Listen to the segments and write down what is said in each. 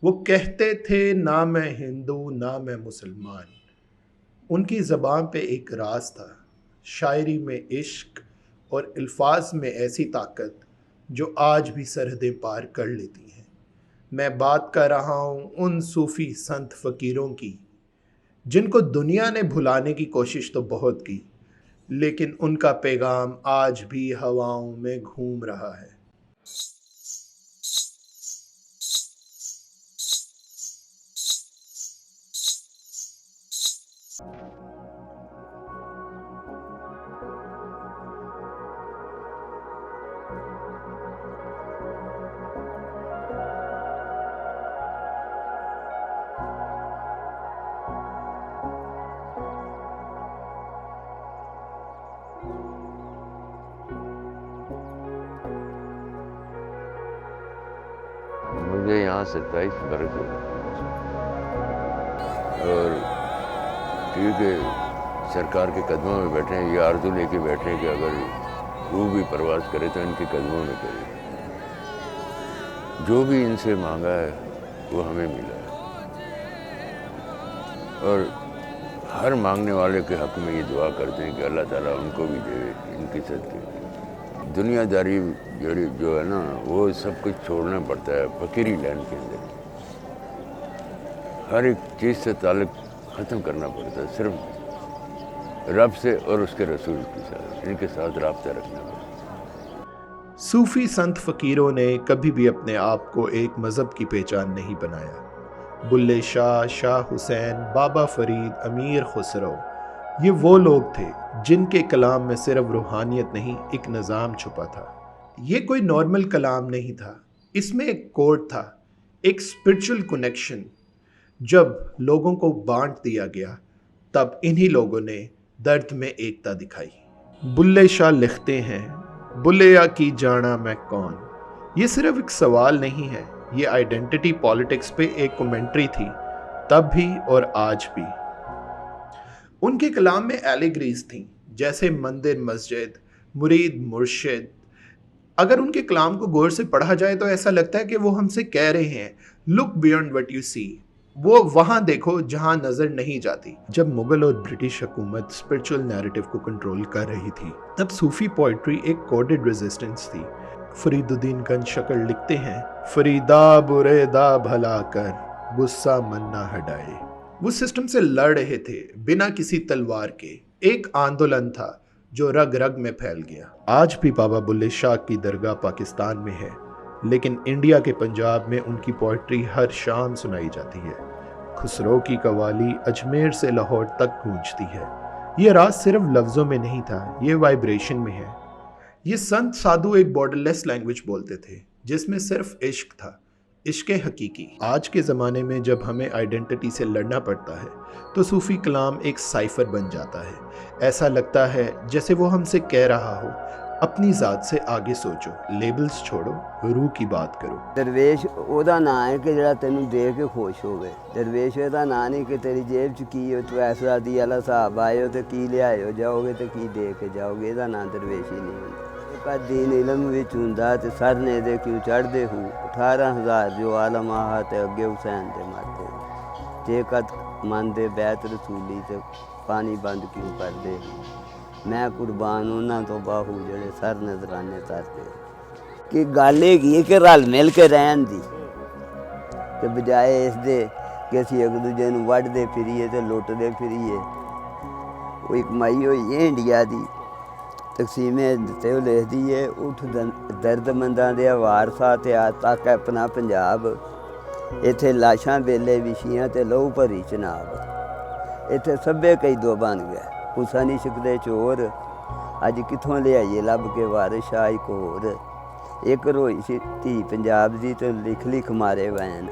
وہ کہتے تھے نہ میں ہندو نہ میں مسلمان، ان کی زبان پہ ایک راز تھا، شاعری میں عشق اور الفاظ میں ایسی طاقت جو آج بھی سرحدیں پار کر لیتی ہیں۔ میں بات کر رہا ہوں ان صوفی سنت فقیروں کی جن کو دنیا نے بھلانے کی کوشش تو بہت کی، لیکن ان کا پیغام آج بھی ہواؤں میں گھوم رہا ہے۔ مجھے یہاں 27 برس ہو گئے اور ٹھیک ہے سرکار کے قدموں میں بیٹھے ہیں، یہ آرزو لے کے بیٹھے ہیں کہ اگر روح بھی پرواز کرے تو ان کے قدموں میں کرے۔ جو بھی ان سے مانگا ہے وہ ہمیں ملا ہے، اور ہر مانگنے والے کے حق میں یہ دعا کرتے ہیں کہ اللہ تعالیٰ ان کو بھی دے ان کی صدقے۔ دنیا داری جو ہے نا وہ سب کچھ چھوڑنا پڑتا ہے فقیری لائن کے اندر، ہر ایک چیز سے تعلق ختم کرنا پڑتا ہے، صرف رب سے اور اس کے رسول کے ساتھ، ان کے ساتھ رابطہ رکھنا پڑتا ہے۔ صوفی سنت فقیروں نے کبھی بھی اپنے آپ کو ایک مذہب کی پہچان نہیں بنایا۔ بلے شاہ، شاہ حسین، بابا فرید، امیر خسرو، یہ وہ لوگ تھے جن کے کلام میں صرف روحانیت نہیں، ایک نظام چھپا تھا۔ یہ کوئی نارمل کلام نہیں تھا، اس میں ایک کوڈ تھا، ایک اسپرچل کنیکشن۔ جب لوگوں کو بانٹ دیا گیا تب انہی لوگوں نے درد میں ایکتا دکھائی۔ بلے شاہ لکھتے ہیں، بلیا کی جانا میں کون، یہ صرف ایک سوال نہیں ہے، یہ آئیڈینٹی پالیٹکس پہ ایک کومنٹری تھی، تب بھی اور آج بھی۔ ان کے کلام میں ایلیگریز تھیں، جیسے مندر مسجد، مرید مرشد۔ اگر ان کے کلام کو غور سے پڑھا جائے تو ایسا لگتا ہے کہ وہ ہم سے کہہ رہے ہیں لک بیونڈ وٹ یو سی، وہ وہاں دیکھو جہاں نظر نہیں جاتی۔ جب مغل اور برٹش حکومت اسپرچل نیریٹو کو کنٹرول کر رہی تھی تب صوفی پوئٹری ایک کوڈڈ ریزسٹنس تھی۔ فرید الدین گنج شکر لکھتے ہیں، فریدا برے دا بھلا کر غصہ من نہ ہٹائے۔ وہ سسٹم سے لڑ رہے تھے بنا کسی تلوار کے، ایک آندولن تھا جو رگ رگ میں پھیل گیا۔ آج بھی بابا بلے شاہ کی درگاہ پاکستان میں ہے، لیکن انڈیا کے پنجاب میں ان کی پوئٹری ہر شام سنائی جاتی ہے۔ خسرو کی قوالی اجمیر سے لاہور تک گونجتی ہے۔ یہ راز صرف لفظوں میں نہیں تھا، یہ وائبریشن میں ہے۔ یہ سنت سادھو ایک بارڈر لیس لینگویج بولتے تھے جس میں صرف عشق تھا، عشق حقیقی۔ آج کے زمانے میں جب ہمیں آئیڈینٹی سے لڑنا پڑتا ہے تو صوفی کلام ایک سائفر بن جاتا ہے۔ ایسا لگتا ہے جیسے وہ ہم سے کہہ رہا ہو، اپنی ذات سے آگے سوچو، لیبلز چھوڑو، روح کی بات کرو۔ درویش او دا نام ہے کہ جڑا تینوں دے کے خوش ہوئے۔ درویش او دا نام نہیں کہ تیری جیب چ کی ہو، تو ایسا دی اللہ صاحب آئے ہو تو کی لے آئے ہو، جاؤ گے تو کی دے کے جاؤ گے، دا نام درویش ہی نہیں ہوندا۔ کا دین علم وچ ہوندا تے سر نے دے کیوں چڑھ دے ہو، 18,000 جو عالم آہا تے اگے حسین دے مرتے، جے قد من دے بیت رسولی تے پانی بند کیوں کر دے، میں قربان انہاں تو باہو جڑے سر نظرانے ترتے۔ کہ گل یہ کہ رل مل کے رہن دی، کہ بجائے اس دے کہ اسی ایک دوجے نوں وڈدے پھریے تے لٹدے پھریے۔ وہ ایک مائی ہوئی ہے انڈیا دی، تقسیم تے وہ لکھدی ہے، اٹھ درد منداں دے وارثاں تے آ تک اپنا پنجاب، ایتھے لاشاں ویلے وشیاں تے لہو بھری چناب، ایتھے سبے کئی دو بن گئے حسن عشق دے چور، اج کتھوں لے آئیے لب کے وارث شاہ ایک ہور۔ ایک روئی سی تھی پنجاب دی تے لکھ لکھ مارے وین،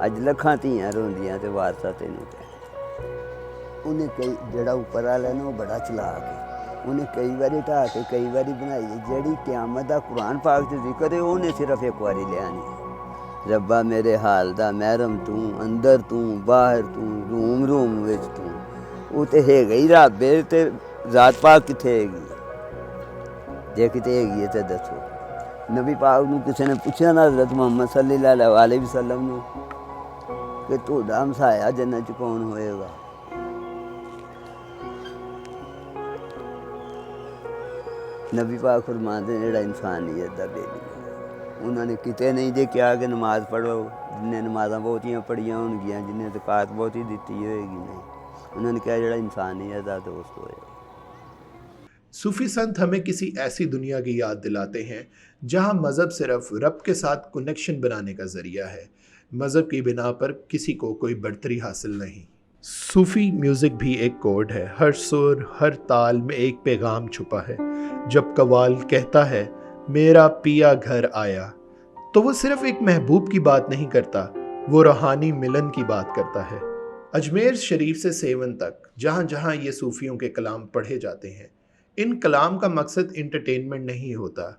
اج لکھاں تھیاں روندیاں تے وارثاں تینوں کہن۔ انہیں کئی جڑا اوپر والا ہے نا وہ بڑا چلاک ہے، انہیں کئی باری ٹھا کے کئی باری بنائی ہے۔ جڑی قیامت دا قرآن پاک تے ذکر ہے انہیں صرف ایک باری لیانی ہے۔ ربا میرے حال دا محرم تو، اندر تو باہر تو، روم روم وچ تو، وہ تے ہے گئی رب ہے تے ذات پاک کتھے ہے گی، جے کتے ہے گی ہے تے دسو۔ نبی پاک نو کسی نے پوچھا نا حضرت محمد صلی اللہ علیہ وسلم نو کہ تہاڈا ہمسایا جنت چ کون ہوئے گا؟ نبی پاک فرماتے ہیں جڑا انسانیت دا بیلی ہے، انہوں نے کتے نہیں جے کیا کہ نماز پڑھو، جن نے نمازاں بہتیاں پڑھیاں ہون گیاں، جن نے زکوٰۃ بہتی دیتی ہوئے گی، نہیں، انہوں نے کہا جڑا انسانیت دا دوست ہوئے گا۔ صوفی سنت ہمیں کسی ایسی دنیا کی یاد دلاتے ہیں جہاں مذہب صرف رب کے ساتھ کنیکشن بنانے کا ذریعہ ہے، مذہب کی بنا پر کسی کو کوئی برتری حاصل نہیں۔ صوفی میوزک بھی ایک کوڈ ہے، ہر سر ہر تال میں ایک پیغام چھپا ہے۔ جب قوال کہتا ہے میرا پیا گھر آیا، تو وہ صرف ایک محبوب کی بات نہیں کرتا، وہ روحانی ملن کی بات کرتا ہے۔ اجمیر شریف سے سیون تک جہاں جہاں یہ صوفیوں کے کلام پڑھے جاتے ہیں، ان کلام کا مقصد انٹرٹینمنٹ نہیں ہوتا،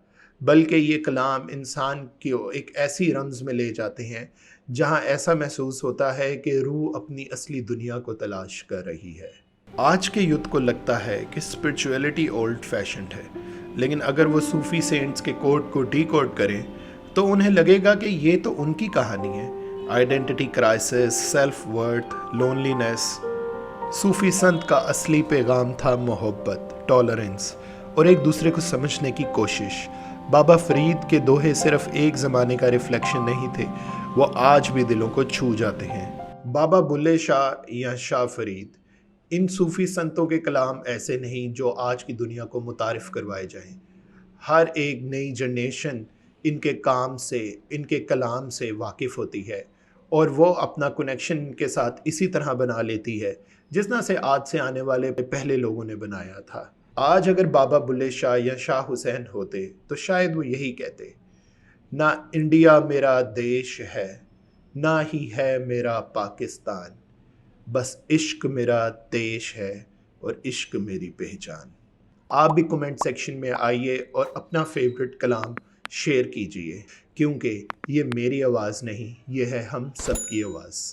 بلکہ یہ کلام انسان کو ایک ایسی رمز میں لے جاتے ہیں جہاں ایسا محسوس ہوتا ہے کہ روح اپنی اصلی دنیا کو تلاش کر رہی ہے۔ آج کے یوتھ کو لگتا ہے کہ اسپرچویلٹی اولڈ فیشنڈ ہے، لیکن اگر وہ صوفی سینٹس کے کوڈ کو ڈی کوڈ کریں تو انہیں لگے گا کہ یہ تو ان کی کہانی ہے۔ Identity crisis, self worth, loneliness. صوفی سنت کا اصلی پیغام تھا محبت، ٹالرنس اور ایک دوسرے کو سمجھنے کی کوشش۔ بابا فرید کے دوہے صرف ایک زمانے کا ریفلیکشن نہیں تھے، وہ آج بھی دلوں کو چھو جاتے ہیں۔ بابا بلے شاہ یا شاہ فرید، ان صوفی سنتوں کے کلام ایسے نہیں جو آج کی دنیا کو متعارف کروائے جائیں۔ ہر ایک نئی جنریشن ان کے کام سے، ان کے کلام سے واقف ہوتی ہے، اور وہ اپنا کنیکشن ان کے ساتھ اسی طرح بنا لیتی ہے جس طرح سے آج سے آنے والے پہلے لوگوں نے بنایا تھا۔ آج اگر بابا بلے شاہ یا شاہ حسین ہوتے تو شاید وہ یہی کہتے، نہ انڈیا میرا دیش ہے، نہ ہی ہے میرا پاکستان، بس عشق میرا دیش ہے اور عشق میری پہچان۔ آپ بھی کمنٹ سیکشن میں آئیے اور اپنا فیورٹ کلام شیئر کیجئے، کیونکہ یہ میری آواز نہیں، یہ ہے ہم سب کی آواز۔